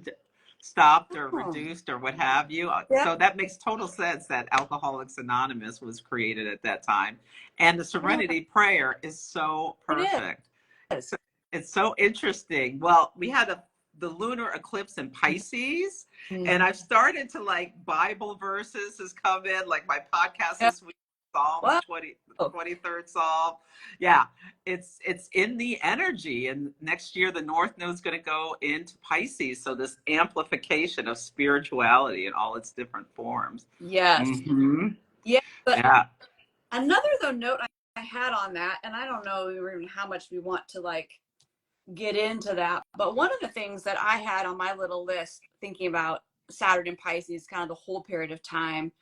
stopped or Oh, reduced or what have you. yeah. So that makes total sense that Alcoholics Anonymous was created at that time. And the Yeah, Serenity Prayer is so it perfect. is. So it's so interesting. Well, we had the lunar eclipse in Pisces, and Mhm. I've started to like Bible verses has come in, like my podcast Yeah. this week, Psalms Wow. 20, 23rd Psalm. Yeah, it's in the energy, and next year the North Node is going to go into Pisces, so this amplification of spirituality in all its different forms. Yes. Mm-hmm. Yeah. But Yeah. another though note I had on that, and I don't know even how much we want to like get into that, but one of the things that I had on my little list thinking about Saturn and Pisces, kind of the whole period of time,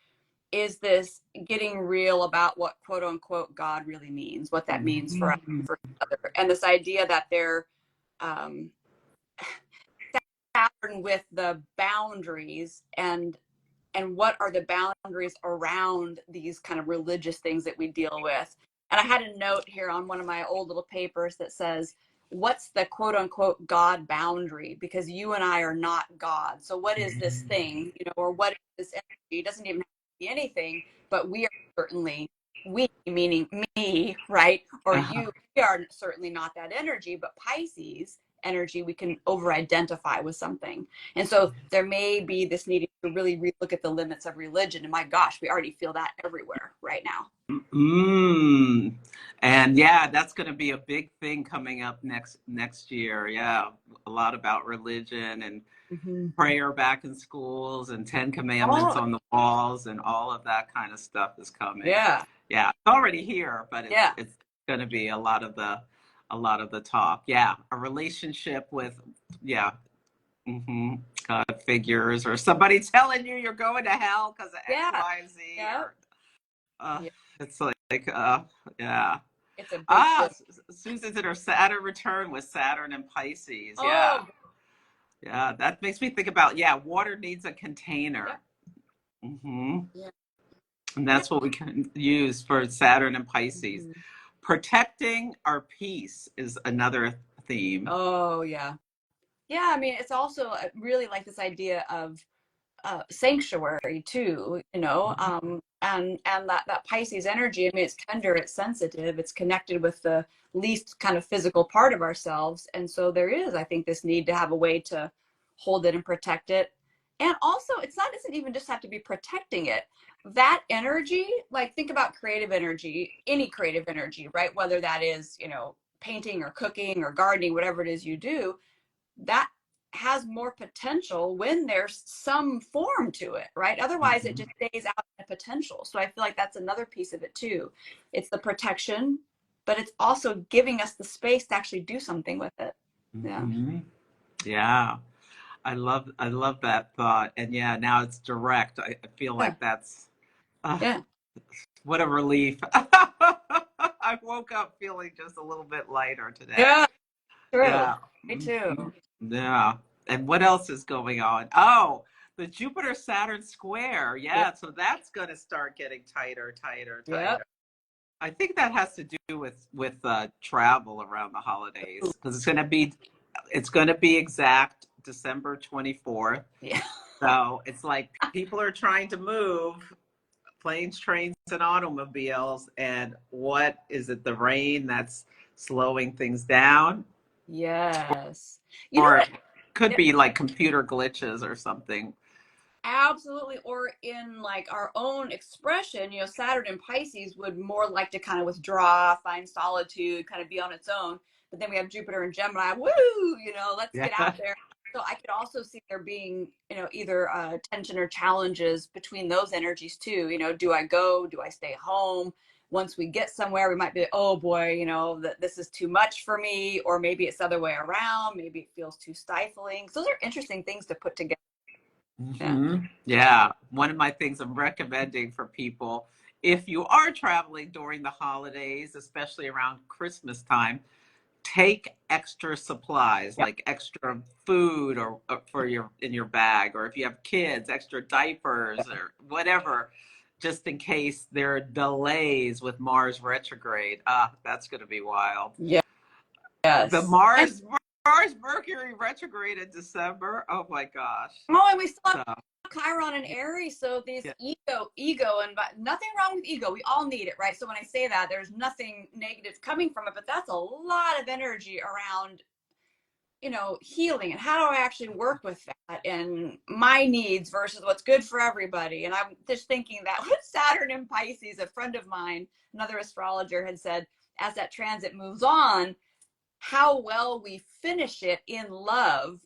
is this getting real about what quote unquote God really means, what that means for us, Mm-hmm. for each other, and this idea that they're um, Saturn with the boundaries and what are the boundaries around these kind of religious things that we deal with. And I had a note here on one of my old little papers that says, what's the quote unquote God boundary? Because you and I are not God. So what is this thing, or what is this energy? It doesn't even have to be anything, but we are certainly, we meaning me, right? Or Uh-huh. you, we are certainly not that energy, but Pisces energy, we can over identify with something. And so there may be this needing to really relook at the limits of religion. And my gosh, we already feel that everywhere right now. Mm. And yeah, that's going to be a big thing coming up next year. Yeah, a lot about religion and Mm-hmm. prayer back in schools and Ten Commandments Oh, on the walls and all of that kind of stuff is coming. yeah. Yeah, it's already here, but Yeah. it's going to be a lot of the talk. Yeah, a relationship with yeah, God figures or somebody telling you you're going to hell because of X, Yeah. Y, and Z Yeah. or uh, Yeah. it's like yeah. It's a big deal. Susan's in her Saturn return with Saturn and Pisces. Yeah. Oh, Yeah. That makes me think about, yeah, water needs a yeah. container. hmm Yeah. And Yeah. that's what we can use for Saturn and Pisces. Mhm. Protecting our peace is another theme. Oh, yeah. Yeah. I mean, it's also really like this idea of sanctuary too, and that Pisces energy. I mean, it's tender, it's sensitive, it's connected with the least kind of physical part of ourselves, and so there is, I think, this need to have a way to hold it and protect it. And also, it's not doesn't even just have to be protecting it. That energy, like think about creative energy, any creative energy, right? Whether that is, painting or cooking or gardening, whatever it is you do, that has more potential when there's some form to it, right? Otherwise, it Mhm. just stays out of potential. So I feel like that's another piece of it too. It's the protection, but it's also giving us the space to actually do something with it. Yeah. Mhm. Yeah. I love that thought. And yeah, now it's direct. I feel Yeah. like that's uh, Yeah. what a relief. I woke up feeling just a little bit lighter today. Yeah. True. Yeah. Me too. Mhm. Yeah. And what else is going on? Oh, the Jupiter Saturn square. Yep. Yeah. So that's going to start getting tighter, tighter, Yep. tighter. I think that has to do with travel around the holidays because it's going to be exact December 24th. Yeah. So it's like people are trying to move planes, trains, and automobiles. And what is it? The rain that's slowing things down, Yes. You know or what? it could Yeah, be like computer glitches or something. absolutely. Or in like our own expression, Saturn and Pisces would more like to kind of withdraw, find solitude, kind of be on its own. But then we have Jupiter and Gemini, woo, let's get out Yeah. there. So I could also see there being, either tension or challenges between those energies too. Do I go? Do I stay home? Once we get somewhere, we might be, oh boy, that this is too much for me, or maybe it's the other way around. Maybe it feels too stifling. So those are interesting things to put together. Yeah. Yeah. One of my things I'm recommending for people, if you are traveling during the holidays, especially around Christmas time, take extra supplies Yep. like extra food or for your in your bag, or if you have kids, extra diapers or whatever, just in case there are delays with Mars retrograde. That's going to be wild. Yeah. The Yes. And Mars Mars Mercury retrograde in December. Oh my gosh. Oh, and we still have So, Chiron and Aries, so these yeah. ego, and nothing wrong with ego. We all need it, right? So when I say that, there's nothing negative coming from it, but that's a lot of energy around, healing, and how do I actually work with that and my needs versus what's good for everybody. And I'm just thinking that with Saturn in Pisces, a friend of mine, another astrologer, had said, as that transit moves on, how well we finish it in love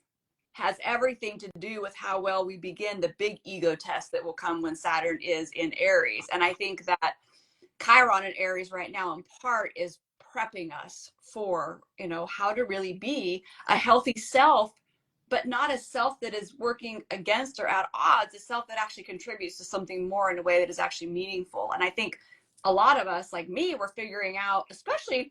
has everything to do with how well we begin the big ego test that will come when Saturn is in Aries. And I think that Chiron in Aries right now, in part, is prepping us for, how to really be a healthy self, but not a self that is working against or at odds, a self that actually contributes to something more in a way that is actually meaningful. And I think a lot of us, like me, we're figuring out, especially,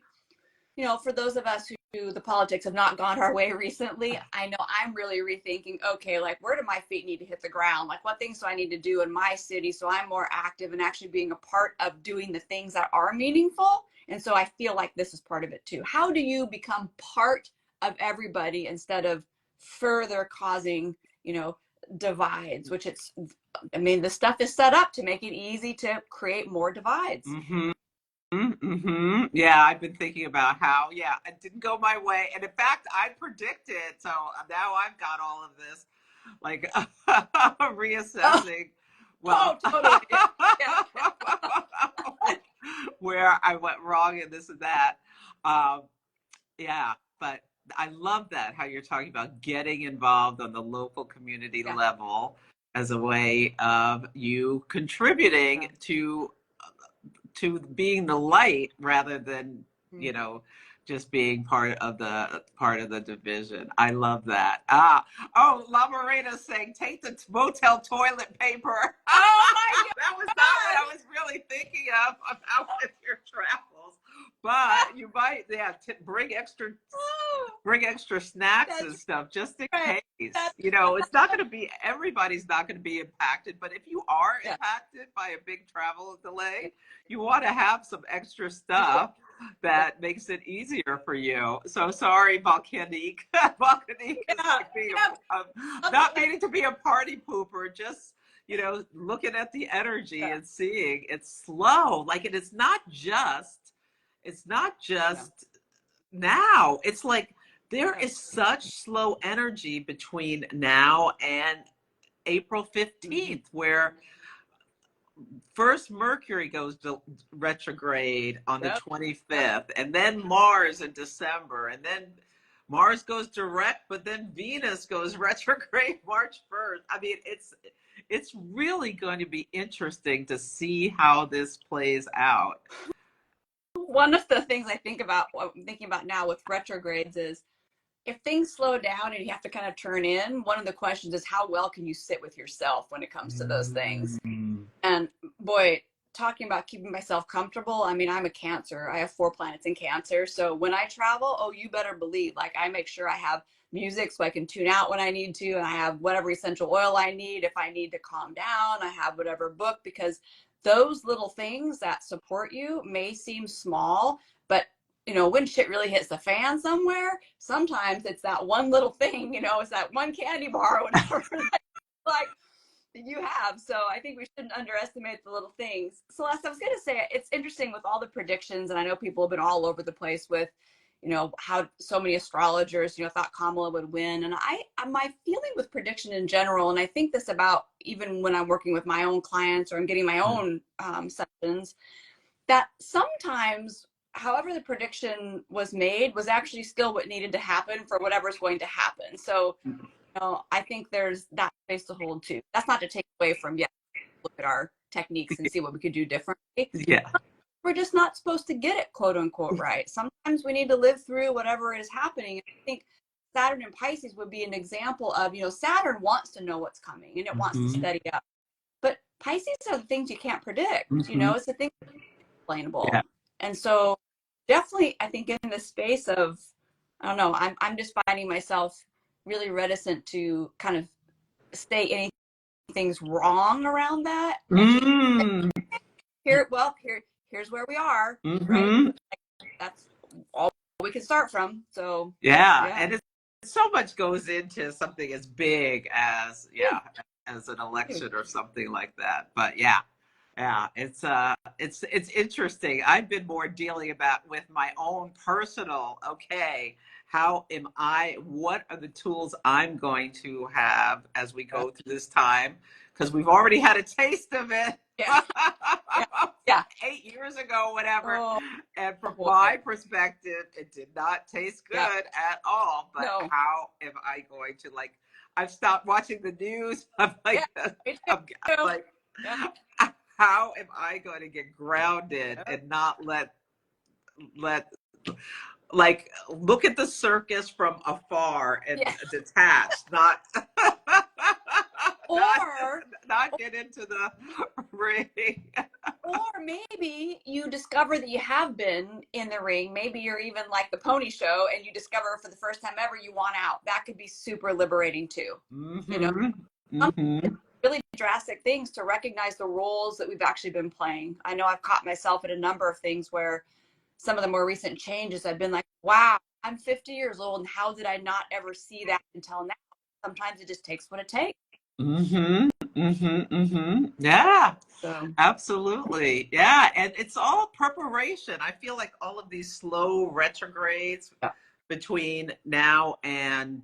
for those of us who the politics have not gone our way recently, I know I'm really rethinking, okay, like, where do my feet need to hit the ground? Like, what things do I need to do in my city so I'm more active and actually being a part of doing the things that are meaningful? And so I feel like this is part of it too. How do you become part of everybody instead of further causing, divides, which the stuff is set up to make it easy to create more divides. Mm-hmm. Mm-hmm. Yeah, I've been thinking about how, it didn't go my way. And in fact, I predicted, so now I've got all of this, like, reassessing. Well, totally. Yeah. where I went wrong and this and that. Um, yeah, but I love that, how you're talking about getting involved on the local community level as a way of you contributing to being the light rather than just being part of the division. I love that. La Morena's saying take the motel toilet paper. Oh my God. That was not what I was really thinking of about with your travels, but you might bring extra snacks and stuff just in case. It's not going to be, everybody's not going to be impacted, but if you are impacted by a big travel delay, you want to have some extra stuff that makes it easier for you. So sorry, Volcanique. Volcanique is like being not meaning to be a party pooper, just looking at the energy and seeing it's slow. Like it's not just now. It's like there is such slow energy between now and April 15th, where first Mercury goes to retrograde on the 25th, and then Mars in December, and then Mars goes direct, but then Venus goes retrograde March 1st. I mean, it's really going to be interesting to see how this plays out. One of the things I think about, what I'm thinking about now with retrogrades, is if things slow down and you have to kind of turn in, one of the questions is how well can you sit with yourself when it comes to those things? And boy, talking about keeping myself comfortable, I mean, I'm a Cancer. I have 4 planets in Cancer. So when I travel, oh, you better believe, like, I make sure I have music so I can tune out when I need to, and I have whatever essential oil I need. If I need to calm down, I have whatever book, because those little things that support you may seem small, but when shit really hits the fan somewhere, sometimes it's that one little thing, it's that one candy bar or whatever like you have. So I think we shouldn't underestimate the little things. Celeste, I was going to say, it's interesting with all the predictions, and I know people have been all over the place with, how so many astrologers, thought Kamala would win. And my feeling with prediction in general, and I think this about even when I'm working with my own clients or I'm getting my own sessions, that sometimes however the prediction was made was actually still what needed to happen for whatever's going to happen. So, I think there's that space to hold too. That's not to take away from, look at our techniques and see what we could do differently. Yeah. We're just not supposed to get it, quote unquote, right. Sometimes we need to live through whatever is happening. I think Saturn in Pisces would be an example of, Saturn wants to know what's coming and it wants to steady up. But Pisces are the things you can't predict. It's the thing that's explainable. Yeah. And so definitely, I think in the space of, I don't know, I'm just finding myself really reticent to kind of say anything's wrong around that. Here's where we are, right? Like, that's all we can start from. So and so much goes into something as big as, yeah, as an election or something like that. But yeah, yeah, it's interesting. I've been more dealing about with my own personal, okay, how am I, what are the tools I'm going to have as we go through this time? Because we've already had a taste of it. Yeah. Yeah. Yeah. 8 years ago, whatever. Oh, And from boy. my perspective, it did not taste good Yeah. at all. But No. how am I going to, like, I've stopped watching the news. I'm Yeah. like, Me I'm too. like, Yeah. how am I going to get grounded Yeah. and not let like look at the circus from afar and Yeah. detach, not not Or not get into the ring. or maybe you discover that you have been in the ring. Maybe you're even like the pony show and you discover for the first time ever you want out. That could be super liberating too. You know, Mm-hmm. it's Mm-hmm. really drastic things to recognize the roles that we've actually been playing. I know I've caught myself in a number of things where some of the more recent changes, I've been like, wow, I'm 50 years old, and how did I not ever see that until now? Sometimes it just takes what it takes. Mm-hmm. Mm-hmm. Mm-hmm. Yeah, So, absolutely. Yeah. And it's all preparation. I feel like all of these slow retrogrades yeah. between now in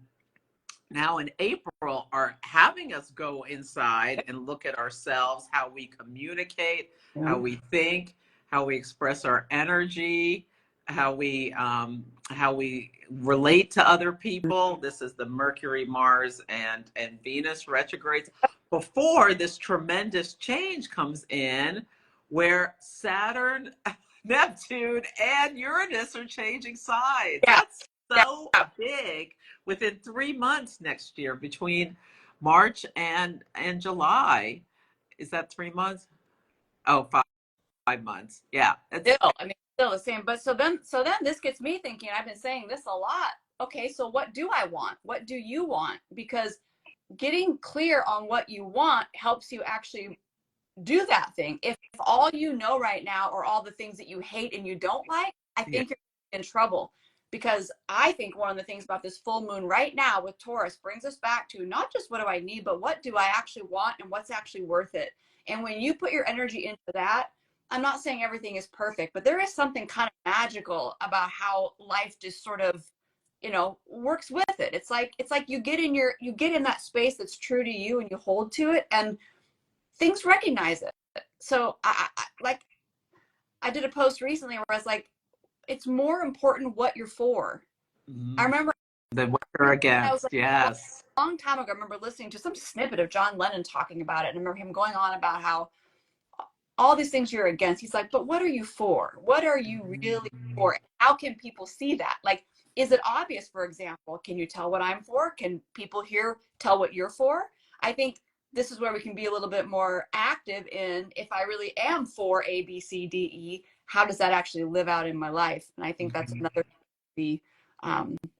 April are having us go inside and look at ourselves, how we communicate, Yeah. how we think, how we express our energy, how we relate to other people. This is the Mercury, Mars, and Venus retrogrades before this tremendous change comes in, where Saturn, Neptune, and Uranus are changing sides. Yeah. That's so big within 3 months next year between March and July. Is that 3 months? Oh, 5 months. Yeah. It's Still, I mean, still the same. But so then this gets me thinking, I've been saying this a lot. Okay, so what do I want? What do you want? Because getting clear on what you want helps you actually do that thing. If all you know right now are all the things that you hate and you don't like, I yeah. think you're in trouble. Because I think one of the things about this full moon right now with Taurus brings us back to not just what do I need, but what do I actually want and what's actually worth it. And when you put your energy into that, I'm not saying everything is perfect, but there is something kind of magical about how life just sort of, works with it. It's like you get in that space that's true to you and you hold to it and things recognize it. So I did a post recently where I was like, it's more important what you're for. I Mhm. remember The what you're I was against. like, Yes. a long time ago, I remember listening to some snippet of John Lennon talking about it. And I remember him going on about how all these things you're against. He's like, but what are you for? What are you really for? How can people see that? Like, is it obvious, for example? Can you tell what I'm for? Can people here tell what you're for? I think this is where we can be a little bit more active in if I really am for A, B, C, D, E, how does that actually live out in my life? And I think that's Mhm. another be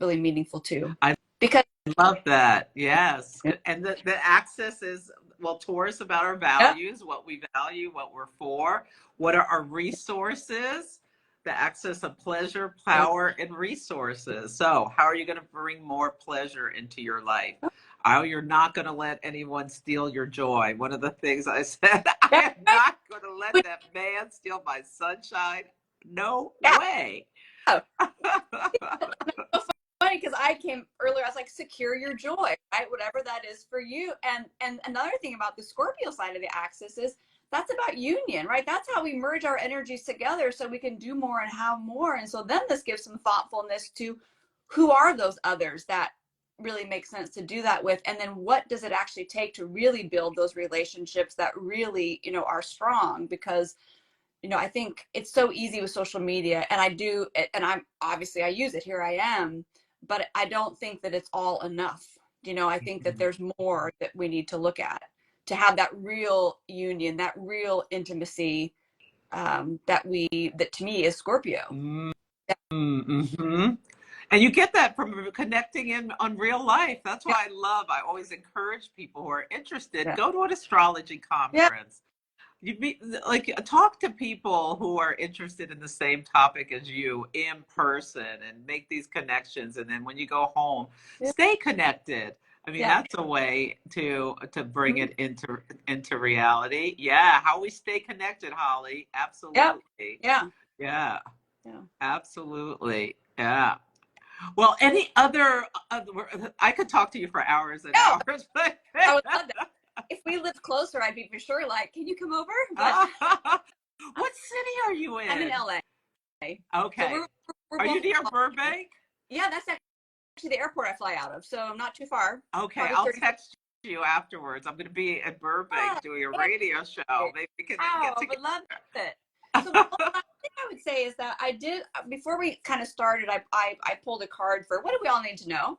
really meaningful too. I Because love that. Yes. And the axis is, well, Taurus about our yeah, values, what we value, what we're for, what are our resources, the axis of pleasure, yeah, power, and resources. So, how are you going to bring more pleasure into your life? How you're not going to let anyone steal your joy. One of the things I said, I that's am right. not going to let that man steal my sunshine. No Yeah. way. So funny because I came earlier. I was like, secure your joy, right? Whatever that is for you. And another thing about the Scorpio side of the axis is that's about union, right? That's how we merge our energies together so we can do more and have more. And so then this gives some thoughtfulness to who are those others that really make sense to do that with, and then what does it actually take to really build those relationships that really are strong. Because I think it's so easy with social media, and I use it. Here I am, but I don't think that it's all enough. I think that there's more that we need to look at to have that real union, that real intimacy, that to me is Scorpio. Mm-hmm. And you get that from connecting in on real life. That's Yeah, why I always encourage people who are interested, yeah, go to an astrology yeah. conference. You meet, like, talk to people who are interested in the same topic as you in person and make these connections. And then when you go home, Yeah. stay connected. I mean, Yeah. that's a way to bring Mhm. it into reality. Yeah, how we stay connected, Holly. Yep. Absolutely. Yeah. Yeah, Yeah. absolutely. Yeah. Well, any other, I could talk to you for hours and No, hours, but I would love that. If we lived closer, I'd be for sure like, can you come over? But what city are you I'm in in? LA. So Okay. we're Are you both, near Burbank? yeah, that's actually the airport I fly out of. So not too far, Okay, probably I'll 30. text you afterwards. I'm going to be in Burbank Ah, doing a yeah. radio show. Maybe we can Wow, get I together. would love it. So the last thing I would say is that I did before we kind of started. I pulled a card for what do we all need to know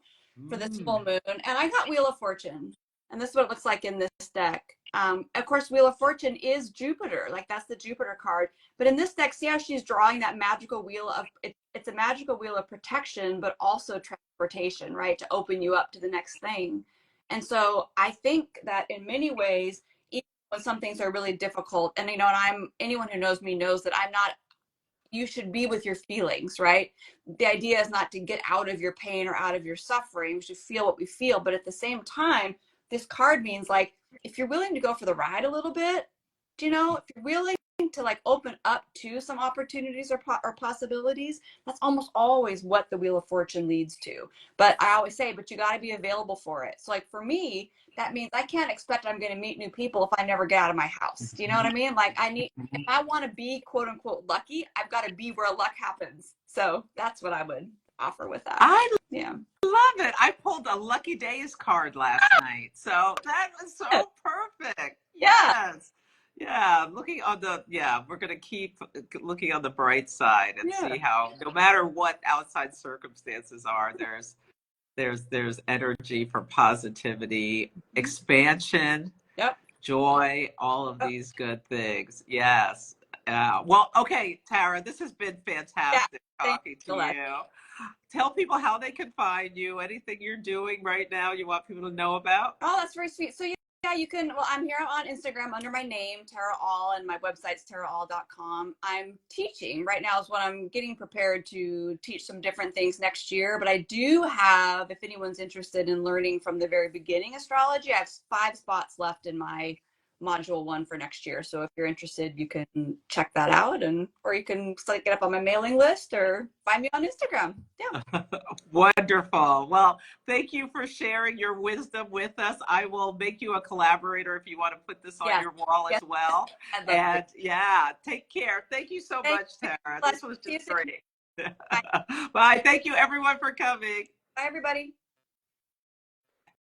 for this full Mm. moon, and I got Wheel of Fortune, and this is what it looks like in this deck. Of course, Wheel of Fortune is Jupiter, like that's the Jupiter card. But in this deck, see how she's drawing that magical wheel of it's a magical wheel of protection, but also transportation, right? To open you up to the next thing. And so I think that in many ways when some things are really difficult and and I'm anyone who knows me knows that I'm not you should be with your feelings, right? The idea is not to get out of your pain or out of your suffering. We should feel what we feel, but at the same time, this card means like if you're willing to go for the ride a little bit, if you're willing to like open up to some opportunities or possibilities, that's almost always what the Wheel of Fortune leads to. But I always say, but you got to be available for it. So like for me, that means I can't expect I'm going to meet new people if I never get out of my house. Do you know what I mean? Like I need if I want to be quote unquote lucky, I've got to be where luck happens. So that's what I would offer with that. I Yeah. love it. I pulled a Lucky Days card last night. So that was so perfect. Yeah. Yes. Yeah, we're going to keep looking on the bright side and Yeah. see how no matter what outside circumstances are, there's energy for positivity, expansion, Yep. joy, all of Yep. these good things. Yes. Well, okay, Tara, this has been Yeah. fantastic Thank talking to you. you. Tell people how they can find you, anything you're doing right now you want people to know about. Oh, that's very sweet. So yeah, you can. Well, I'm here on Instagram under my name, Tara Aal, and my website's taraall.com. I'm teaching right now is what I'm getting prepared to teach some different things next year. But I do have, if anyone's interested in learning from the very beginning astrology, I have 5 spots left in my module 1 for next year. So if you're interested, you can check that out, or you can get up on my mailing list or find me on Instagram. Yeah. Wonderful. Well, thank you for sharing your wisdom with us. I will make you a collaborator if you want to put this on Yes. your wall as Yes. well. I'd love to. And yeah, take care. Thank you so Thank much, Tara. you. This was See you just soon. great. Bye. Bye. Thank you, everyone, for coming. Bye, everybody.